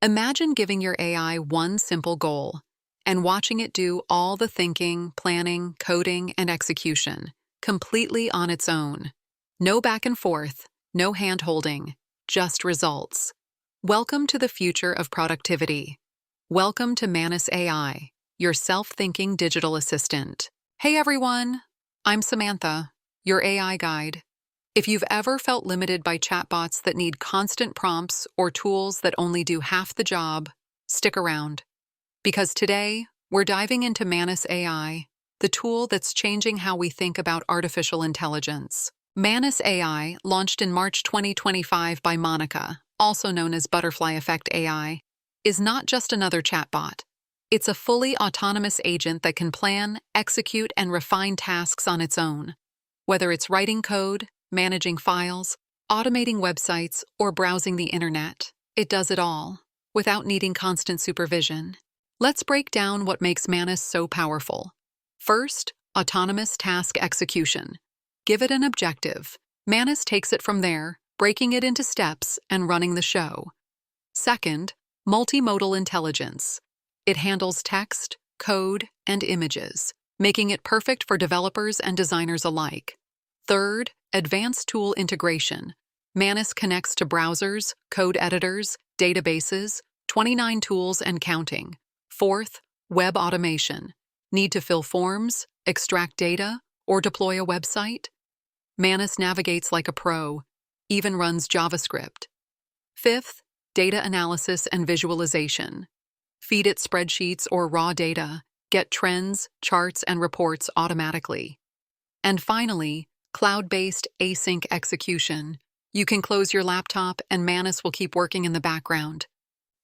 Imagine giving your AI one simple goal and watching it do all the thinking, planning, coding, and execution completely on its own. No back and forth, no hand-holding, just results. Welcome to the future of productivity. Welcome to Manus AI, your self-thinking digital assistant. Hey everyone, I'm Samantha, your AI guide. If you've ever felt limited by chatbots that need constant prompts or tools that only do half the job, stick around. Because today, we're diving into Manus AI, the tool that's changing how we think about artificial intelligence. Manus AI, launched in March 2025 by Monica, also known as Butterfly Effect AI, is not just another chatbot. It's a fully autonomous agent that can plan, execute, and refine tasks on its own. Whether it's writing code, managing files, automating websites, or browsing the internet, it does it all, without needing constant supervision. Let's break down what makes Manus so powerful. First, autonomous task execution. Give it an objective. Manus takes it from there, breaking it into steps and running the show. Second, multimodal intelligence. It handles text, code, and images, making it perfect for developers and designers alike. Third, advanced tool integration. Manus connects to browsers, code editors, databases, 29 tools and counting. Fourth, web automation. Need to fill forms, extract data, or deploy a website? Manus navigates like a pro, even runs JavaScript. Fifth, data analysis and visualization. Feed it spreadsheets or raw data, get trends, charts, and reports automatically. And finally, cloud-based async execution. You can close your laptop and Manus will keep working in the background.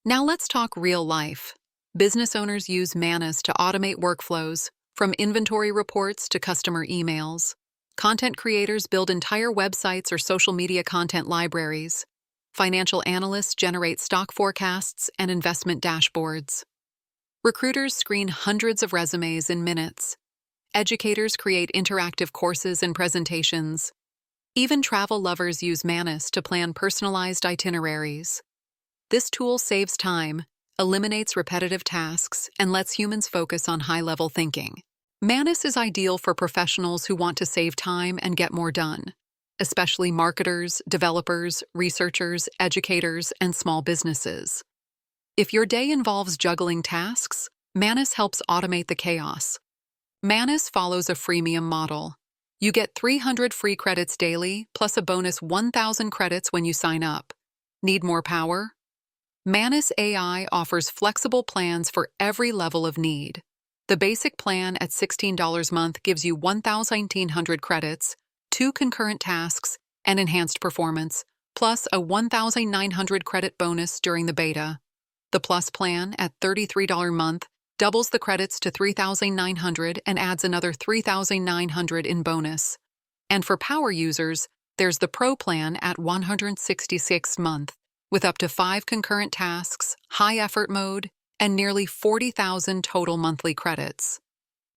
Now let's talk real life. Business owners use Manus to automate workflows, from inventory reports to customer emails. Content creators build entire websites or social media content libraries. Financial analysts generate stock forecasts and investment dashboards. Recruiters screen hundreds of resumes in minutes. Educators create interactive courses and presentations. Even travel lovers use Manus to plan personalized itineraries. This tool saves time, eliminates repetitive tasks, and lets humans focus on high-level thinking. Manus is ideal for professionals who want to save time and get more done, especially marketers, developers, researchers, educators, and small businesses. If your day involves juggling tasks, Manus helps automate the chaos. Manus follows a freemium model. You get 300 free credits daily, plus a bonus 1,000 credits when you sign up. Need more power? Manus AI offers flexible plans for every level of need. The basic plan at $16 a month gives you 1,900 credits, 2 concurrent tasks, and enhanced performance, plus a 1,900 credit bonus during the beta. The Plus plan at $33 a month doubles the credits to 3,900 and adds another 3,900 in bonus. And for power users, there's the Pro plan at $166 a month, with up to 5 concurrent tasks, high effort mode, and nearly 40,000 total monthly credits.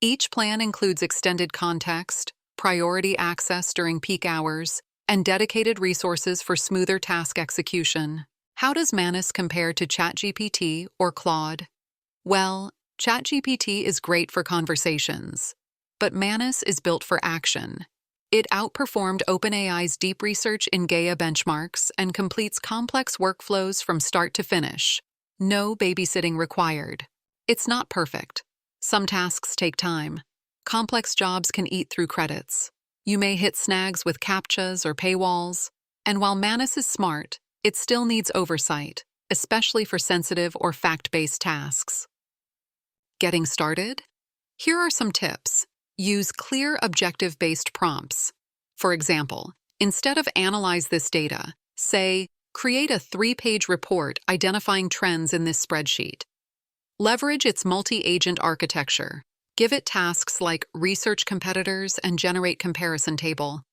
Each plan includes extended context, priority access during peak hours, and dedicated resources for smoother task execution. How does Manus compare to ChatGPT or Claude? Well, ChatGPT is great for conversations, but Manus is built for action. It outperformed OpenAI's deep research in Gaia benchmarks and completes complex workflows from start to finish. No babysitting required. It's not perfect. Some tasks take time. Complex jobs can eat through credits. You may hit snags with CAPTCHAs or paywalls. And while Manus is smart, it still needs oversight, especially for sensitive or fact-based tasks. Getting started? Here are some tips. Use clear, objective-based prompts. For example, instead of "analyze this data," say, "create a 3-page report identifying trends in this spreadsheet." Leverage its multi-agent architecture. Give it tasks like research competitors and generate comparison table.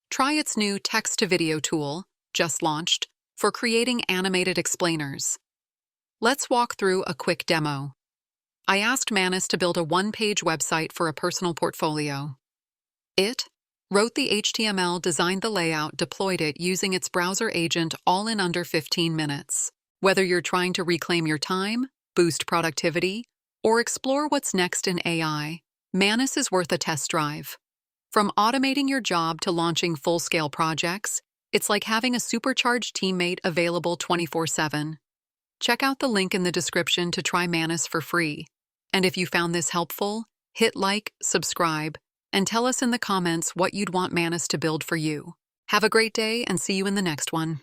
Try its new text-to-video tool, just launched, for creating animated explainers. Let's walk through a quick demo. I asked Manus to build a 1-page website for a personal portfolio. It wrote the HTML, designed the layout, deployed it using its browser agent, all in under 15 minutes. Whether you're trying to reclaim your time, boost productivity, or explore what's next in AI, Manus is worth a test drive. From automating your job to launching full-scale projects, it's like having a supercharged teammate available 24/7. Check out the link in the description to try Manus for free. And if you found this helpful, hit like, subscribe, and tell us in the comments what you'd want Manus to build for you. Have a great day and see you in the next one.